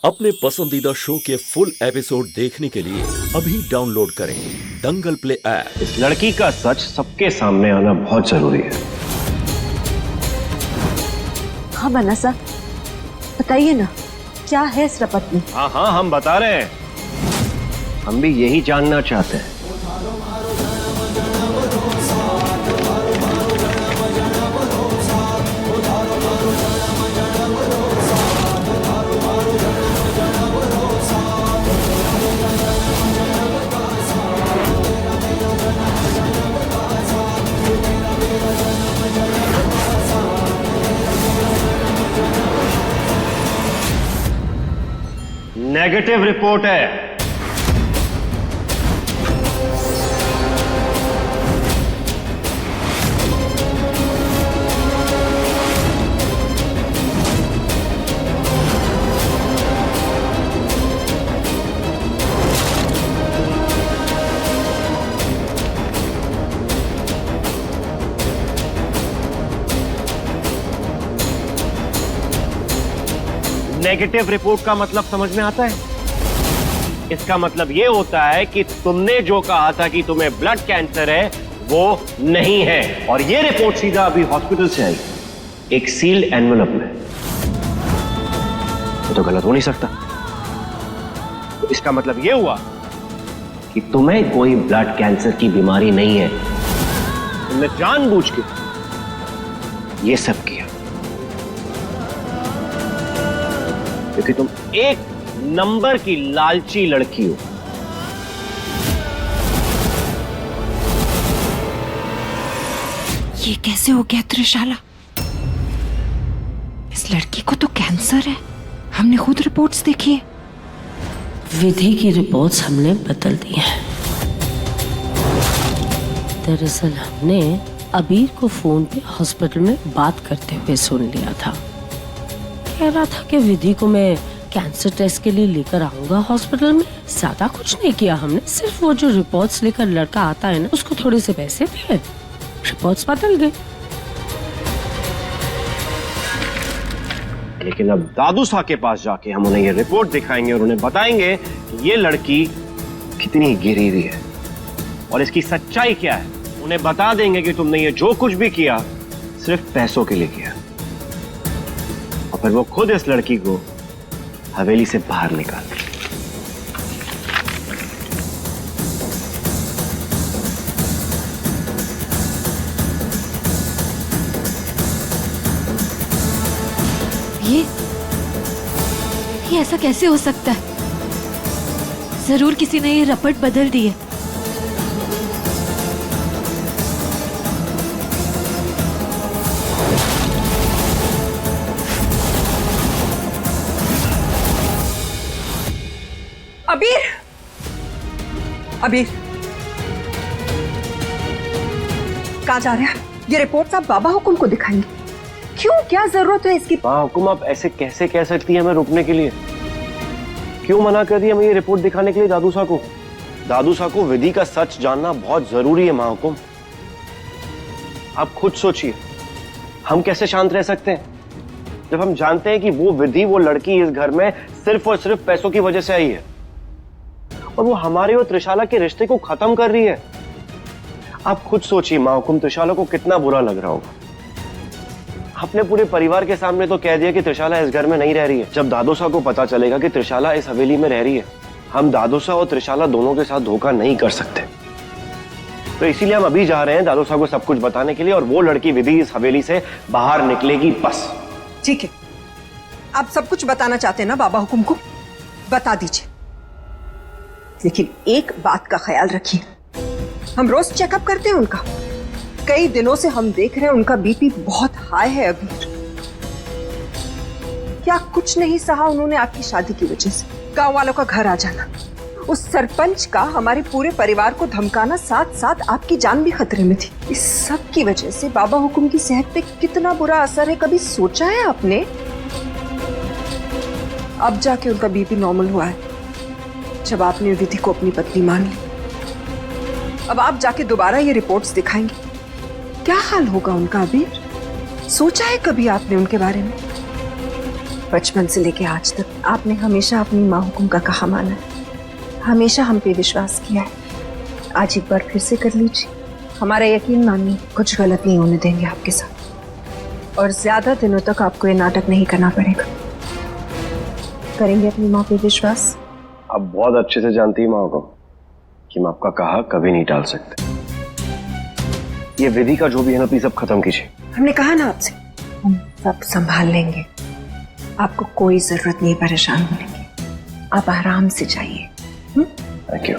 अपने पसंदीदा शो के फुल एपिसोड देखने के लिए अभी डाउनलोड करें दंगल प्ले ऐप। इस लड़की का सच सबके सामने आना बहुत जरूरी है। हाँ मनसा, बताइए ना, क्या है इस रपट में? हाँ हाँ, हम बता रहे हैं। हम भी यही जानना चाहते हैं। नेगेटिव रिपोर्ट है। नेगेटिव रिपोर्ट का मतलब समझ में आता है? इसका मतलब यह होता है कि तुमने जो कहा था कि तुम्हें ब्लड कैंसर है वो नहीं है, और यह रिपोर्ट सीधा अभी हॉस्पिटल से आई, एक सील्ड एनवेलप में। ये तो गलत हो नहीं सकता। तो इसका मतलब यह हुआ कि तुम्हें कोई ब्लड कैंसर की बीमारी नहीं है। तुमने जानबूझ के यह सब किया क्योंकि तुम एक नंबर की लालची लड़की हो। ये कैसे हो गया त्रिशाला? इस लड़की को तो कैंसर है, हमने खुद रिपोर्ट्स देखी है। विधि की रिपोर्ट्स हमने बदल दी हैं। दरअसल हमने अबीर को फोन पे हॉस्पिटल में बात करते हुए सुन लिया था। कह रहा था कि विधि को मैं कैंसर टेस्ट के लिए लेकर आऊंगा हॉस्पिटल में। ज्यादा कुछ नहीं किया हमने, सिर्फ वो जो रिपोर्ट्स लेकर लड़का आता है ना, उसको थोड़े से पैसे दिए, रिपोर्ट्स बदल गए। लेकिन अब दादू साहब के पास जाके हम उन्हें ये रिपोर्ट दिखाएंगे और उन्हें बताएंगे कि ये लड़की कितनी गिरी हुई है और इसकी सच्चाई क्या है। उन्हें बता देंगे कि तुमने ये जो कुछ भी किया सिर्फ पैसों के लिए किया, और फिर वो खुद इस लड़की को हवेली से बाहर निकाल दे। ये ऐसा कैसे हो सकता है? जरूर किसी ने ये रपट बदल दी है। अबीर, अबीर, कहाँ जा रहे हैं? ये रिपोर्ट आप बाबा हुकुम को दिखाएंगे? क्यों, क्या जरूरत है इसकी? बाबा हुकुम, आप ऐसे कैसे कह सकती हैं हमें रुकने के लिए? क्यों मना कर दिया हमें ये रिपोर्ट दिखाने के लिए दादू साहब को? दादू साहब को विधि का सच जानना बहुत जरूरी है मां हुकुम। आप खुद सोचिए, हम कैसे शांत रह सकते हैं जब हम जानते हैं कि वो विधि, वो लड़की इस घर में सिर्फ और सिर्फ पैसों की वजह से आई है, और वो हमारे और त्रिशाला के रिश्ते को खत्म कर रही है। आप खुद सोचिए मां हुकुम, त्रिशाला को कितना बुरा लग रहा होगा। अपने पूरे परिवार के सामने तो कह दिया कि त्रिशाला इस घर में नहीं रह रही है। जब दादू साहब को पता चलेगा कि त्रिशाला इस हवेली में रह रही है, हम दादू साहब और त्रिशाला दोनों के साथ धोखा नहीं कर सकते। तो इसीलिए हम अभी जा रहे हैं दादू साहब को सब कुछ बताने के लिए, और वो लड़की विधि इस हवेली से बाहर निकलेगी बस। ठीक है, आप सब कुछ बताना चाहते हैं ना बाबा हुकुम को, बता दीजिए। लेकिन एक बात का ख्याल रखिए, हम रोज चेकअप करते हैं उनका। कई दिनों से हम देख रहे हैं उनका बीपी बहुत हाई है अभी। क्या कुछ नहीं सहा उन्होंने आपकी शादी की वजह से? गांव वालों का घर आ जाना, उस सरपंच का हमारे पूरे परिवार को धमकाना, साथ साथ आपकी जान भी खतरे में थी। इस सब की वजह से बाबा हुकुम की सेहत पे कितना बुरा असर है, कभी सोचा है आपने? अब जाके उनका बीपी नॉर्मल हुआ है, जब आपने विधि को अपनी पत्नी मान ली। अब आप जाके दोबारा ये रिपोर्ट्स दिखाएंगे, क्या हाल होगा उनका? अभी सोचा है कभी आपने उनके बारे में? बचपन से लेके आज तक आपने हमेशा अपनी माँ हुकुम का कहा माना है, हमेशा हम पे विश्वास किया है। आज एक बार फिर से कर लीजिए, हमारा यकीन मानिए कुछ गलत नहीं होने देंगे आपके साथ, और ज्यादा दिनों तक आपको ये नाटक नहीं करना पड़ेगा। करेंगे अपनी माँ पे विश्वास? आप बहुत अच्छे से जानती है माँ को कि मैं आपका कहा कभी नहीं टाल सकते। ये विधि का जो भी है ना, प्लीज अब खत्म कीजिए। हमने कहा ना आपसे, हम सब संभाल लेंगे, आपको कोई जरूरत नहीं परेशान होने की, आप आराम से जाइए। Thank you.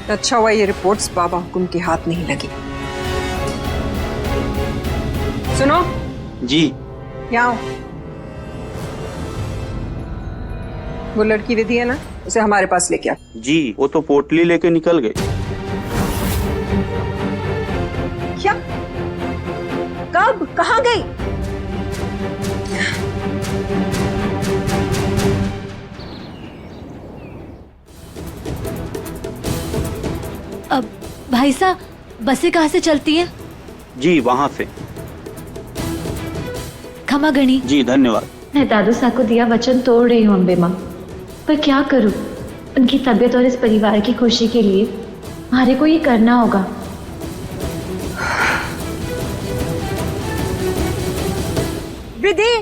अच्छा हुआ ये रिपोर्ट्स बाबा हुकुम के हाथ नहीं लगी। सुनो जी। यहाँ आओ। वो लड़की विधि है ना, उसे हमारे पास लेके आओ। जी, वो तो पोटली लेके निकल गए। क्या? कब? कहाँ गई? अब भाई साहब, बसें कहाँ से चलती हैं? जी, वहाँ से। क्षमा गणी। जी धन्यवाद। मैं दादू साहब को दिया वचन तोड़ रही हूँ अम्बे माँ, पर क्या करूँ, उनकी तबीयत और इस परिवार की खुशी के लिए हमारे को ये करना होगा। विधि,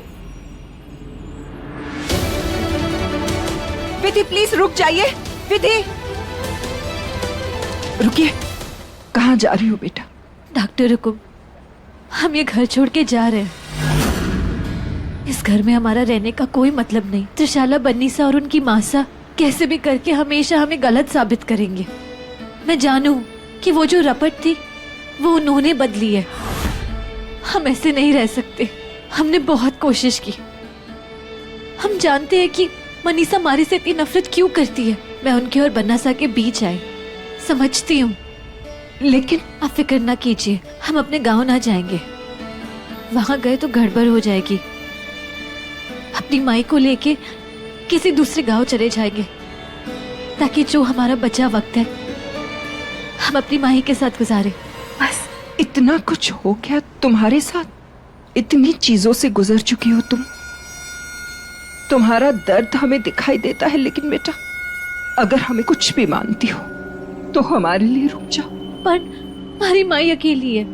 विधि प्लीज रुक जाइए। विधि रुकिए, कहाँ जा रही हो बेटा? डॉक्टर हुकुम, हम ये घर छोड़ के जा रहे हैं। इस घर में हमारा रहने का कोई मतलब नहीं। त्रिशाला, बन्नीसा और उनकी मासा कैसे भी करके हमेशा हमें गलत साबित करेंगे। मैं जानू कि वो जो रपट थी वो उन्होंने बदली है। हम ऐसे नहीं रह सकते। हमने बहुत कोशिश की। हम जानते हैं कि मनीषा हमारे से इतनी नफरत क्यों करती है। मैं उनके और बन्नासा के बीच आई, समझती हूँ, लेकिन आप फिक्र ना कीजिए, हम अपने गांव ना जाएंगे। वहां गए तो गड़बड़ हो जाएगी। अपनी माई को लेके किसी दूसरे गांव चले जाएंगे, ताकि जो हमारा बचा वक्त है हम अपनी माई के साथ गुजारे। बस इतना कुछ हो गया तुम्हारे साथ, इतनी चीजों से गुजर चुकी हो तुम। तुम्हारा दर्द हमें दिखाई देता है, लेकिन बेटा अगर हमें कुछ भी मानती हो तो हमारे लिए रुक जाओ। पर हमारी माई अकेली है,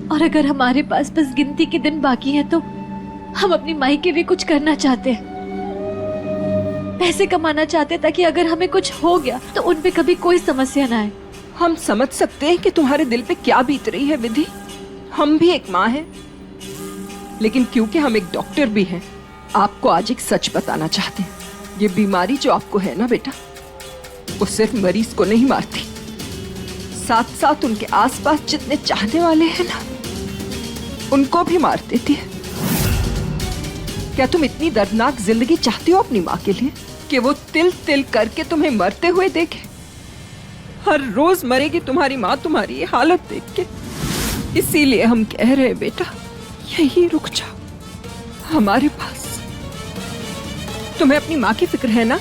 और अगर हमारे पास बस गिनती के दिन बाकी हैं तो हम अपनी माई के लिए कुछ करना चाहते हैं, पैसे कमाना चाहते हैं, ताकि अगर हमें कुछ हो गया तो उन पे कभी कोई समस्या ना आए। हम समझ सकते हैं कि तुम्हारे दिल पे क्या बीत रही है विधि। हम भी एक माँ हैं, लेकिन क्योंकि हम एक डॉक्टर भी हैं, आपको आज एक सच बताना चाहते हैं। ये बीमारी जो आपको है ना बेटा, वो सिर्फ मरीज को नहीं मारती, साथ साथ उनके आसपास जितने चाहने वाले हैं ना, उनको भी मार देती है। क्या तुम इतनी दर्दनाक जिंदगी चाहती हो अपनी माँ के लिए, कि वो तिल तिल करके तुम्हें मरते हुए देखे? हर रोज मरेगी तुम्हारी माँ तुम्हारी ये हालत देख के। इसीलिए हम कह रहे हैं बेटा, यही रुक जाओ हमारे पास। तुम्हें अपनी माँ की फिक्र है ना?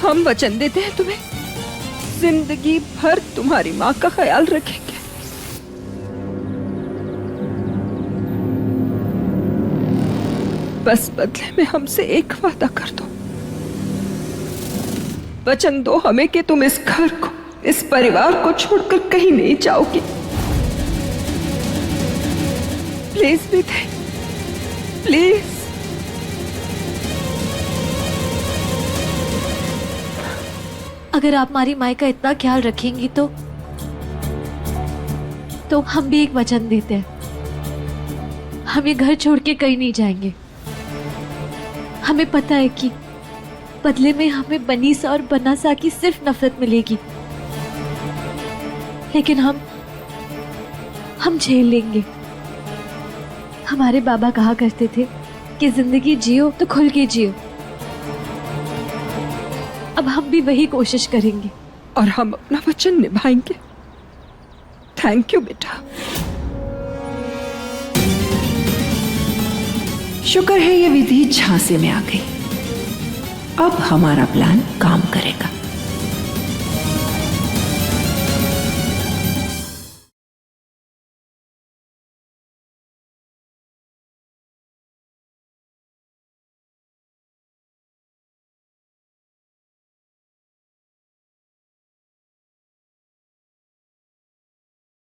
हम वचन देते हैं तुम्हें, जिंदगी भर तुम्हारी माँ का ख्याल रखेंगे। बस बदले में हमसे एक वादा कर दो, वचन दो हमें कि तुम इस घर को, इस परिवार को छोड़कर कहीं नहीं जाओगी। Please Vidhi, please. अगर आप हमारी माई का इतना ख्याल रखेंगी तो हम भी एक वचन देते हैं, हम ये घर छोड़ के कहीं नहीं जाएंगे। हमें पता है कि बदले में हमें बनीसा और बनासा की सिर्फ नफरत मिलेगी, लेकिन हम झेल लेंगे। हमारे बाबा कहा करते थे कि जिंदगी जियो तो खुल के जियो। अब हम भी वही कोशिश करेंगे और हम अपना वचन निभाएंगे। थैंक यू बेटा। शुक्र है ये विधि झांसे में आ गई। अब हमारा प्लान काम करेगा।